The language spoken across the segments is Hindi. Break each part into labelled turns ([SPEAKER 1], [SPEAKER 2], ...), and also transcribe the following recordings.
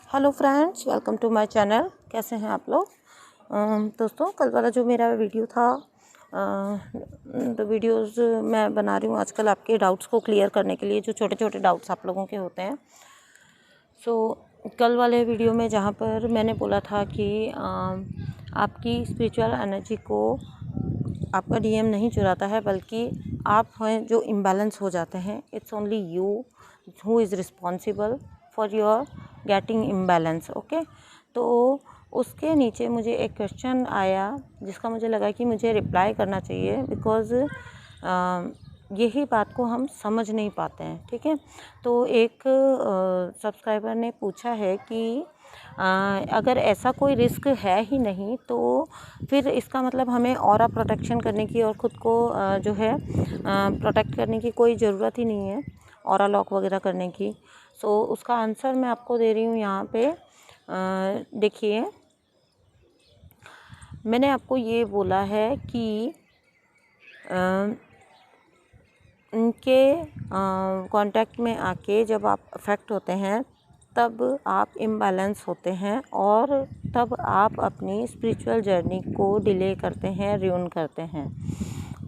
[SPEAKER 1] Hello friends, welcome to my channel. कैसे हैं आप लोग? दोस्तों, कल वाला जो मेरा वीडियो था, तो वीडियोस मैं बना रही हूँ आजकल आपके डाउट्स को क्लियर करने के लिए, जो छोटे छोटे डाउट्स आप लोगों के होते हैं। कल वाले वीडियो में जहाँ पर मैंने बोला था कि आपकी स्पिरिचुअल एनर्जी को आपका डीएम नहीं चुराता है, बल्कि आप हैं जो इम्बैलेंस हो जाते हैं। It's only you who is responsible for your getting imbalance. Okay, तो उसके नीचे मुझे एक क्वेश्चन आया जिसका मुझे लगा कि मुझे रिप्लाई करना चाहिए, बिकॉज़ यही बात को हम समझ नहीं पाते हैं। ठीक है, तो एक सब्सक्राइबर ने पूछा है कि अगर ऐसा कोई रिस्क है ही नहीं तो फिर इसका मतलब हमें ऑरा प्रोटेक्शन करने की और ख़ुद को जो है प्रोटेक्ट करने की कोई ज़रूरत ही नहीं है, ऑरा लॉक वगैरह करने की। सो उसका आंसर मैं आपको दे रही हूँ यहाँ पे। देखिए, मैंने आपको ये बोला है कि उनके कांटेक्ट में आके जब आप अफेक्ट होते हैं तब आप इम्बैलेंस होते हैं और तब आप अपनी स्पिरिचुअल जर्नी को डिले करते हैं, रुइन करते हैं।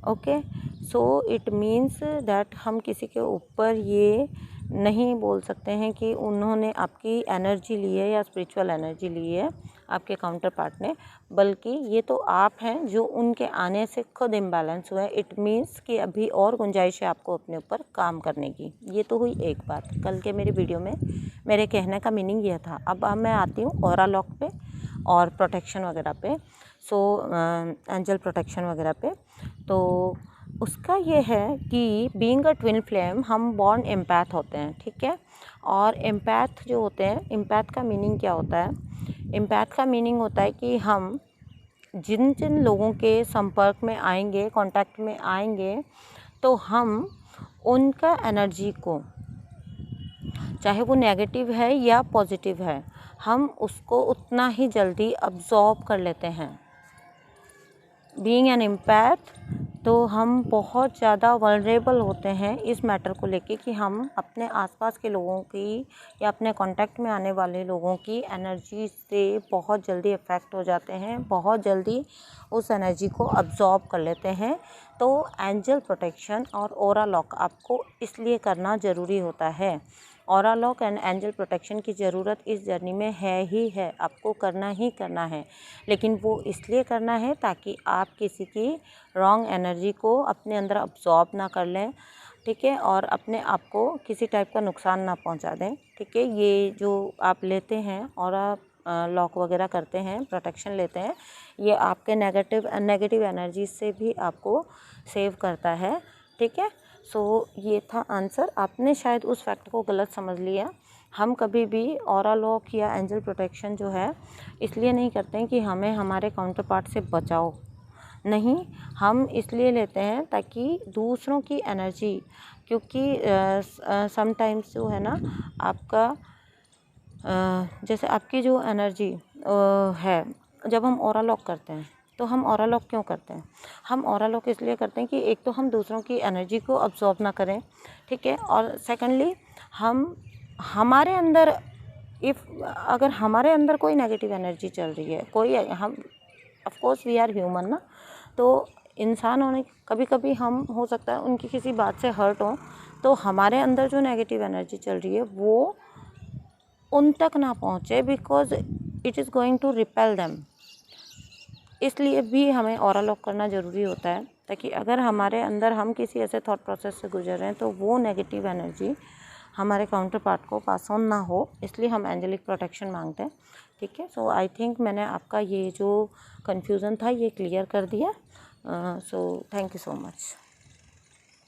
[SPEAKER 1] Okay, so it means that हम किसी के ऊपर ये नहीं बोल सकते हैं कि उन्होंने आपकी एनर्जी ली है या स्पिरिचुअल एनर्जी ली है आपके काउंटर पार्ट ने, बल्कि ये तो आप हैं जो उनके आने से खुद इम्बैलेंस हुए। इट मीन्स कि अभी और गुंजाइश है आपको अपने ऊपर काम करने की। ये तो हुई एक बात। कल के मेरे वीडियो में मेरे कहने का मीनिंग यह था। अब मैं आती हूँ ऑरा लॉक पे और प्रोटेक्शन वगैरह पे, एंजल प्रोटेक्शन वगैरह पे। तो उसका ये है कि बीइंग अ ट्विन फ्लेम हम बॉर्न एम्पैथ होते हैं। ठीक है, और एम्पैथ जो होते हैं, एम्पैथ का मीनिंग क्या होता है? एम्पैथ का मीनिंग होता है कि हम जिन जिन लोगों के संपर्क में आएंगे, कांटेक्ट में आएंगे, तो हम उनका एनर्जी को, चाहे वो नेगेटिव है या पॉजिटिव है, हम उसको उतना ही जल्दी अब्जॉर्ब कर लेते हैं। बीइंग एन एम्पैथ, तो हम बहुत ज़्यादा वल्नरेबल होते हैं इस मैटर को लेके कि हम अपने आसपास के लोगों की या अपने कांटेक्ट में आने वाले लोगों की एनर्जी से बहुत जल्दी अफेक्ट हो जाते हैं, बहुत जल्दी उस एनर्जी को अब्जॉर्ब कर लेते हैं। तो एंजल प्रोटेक्शन और ऑरा लॉक आपको इसलिए करना ज़रूरी होता है। Aura lock and angel protection की ज़रूरत इस जर्नी में है ही है, आपको करना ही करना है। लेकिन वो इसलिए करना है ताकि आप किसी की रॉन्ग एनर्जी को अपने अंदर अब्जॉर्ब ना कर लें। ठीक है, और अपने आप को किसी टाइप का नुकसान ना पहुंचा दें। ठीक है, ये जो आप लेते हैं ऑरा लॉक वगैरह करते हैं, प्रोटेक्शन लेते हैं, ये आपके नेगेटिव एनर्जी से भी आपको सेव करता है। ठीक है, सो ये था आंसर। आपने शायद उस फैक्ट को गलत समझ लिया। हम कभी भी ऑरा लॉक या एंजल प्रोटेक्शन जो है इसलिए नहीं करते हैं कि हमें हमारे काउंटर पार्ट से बचाओ, नहीं, हम इसलिए लेते हैं ताकि दूसरों की एनर्जी, क्योंकि समटाइम्स जो है ना आपका जैसे आपकी जो एनर्जी है, जब हम ऑरा लॉक करते हैं, तो हम ऑरा लॉक क्यों करते हैं? हम ऑरा लॉक इसलिए करते हैं कि एक तो हम दूसरों की एनर्जी को अब्जॉर्ब ना करें। ठीक है, और सेकंडली हम हमारे अंदर अगर हमारे अंदर कोई नेगेटिव एनर्जी चल रही है, कोई हम of course we are human ना, तो इंसान होने कभी कभी हम हो सकता है उनकी किसी बात से हर्ट हो, तो हमारे अंदर जो नेगेटिव एनर्जी चल रही है वो उन तक ना पहुँचे, because it is going to repel them. इसलिए भी हमें ऑरा लॉक करना ज़रूरी होता है, ताकि अगर हमारे अंदर हम किसी ऐसे थॉट प्रोसेस से गुजर रहे हैं तो वो नेगेटिव एनर्जी हमारे काउंटर पार्ट को पास ऑन ना हो। इसलिए हम एंजेलिक प्रोटेक्शन मांगते हैं। ठीक है, सो आई थिंक मैंने आपका ये जो कन्फ्यूज़न था ये क्लियर कर दिया। So thank you so much.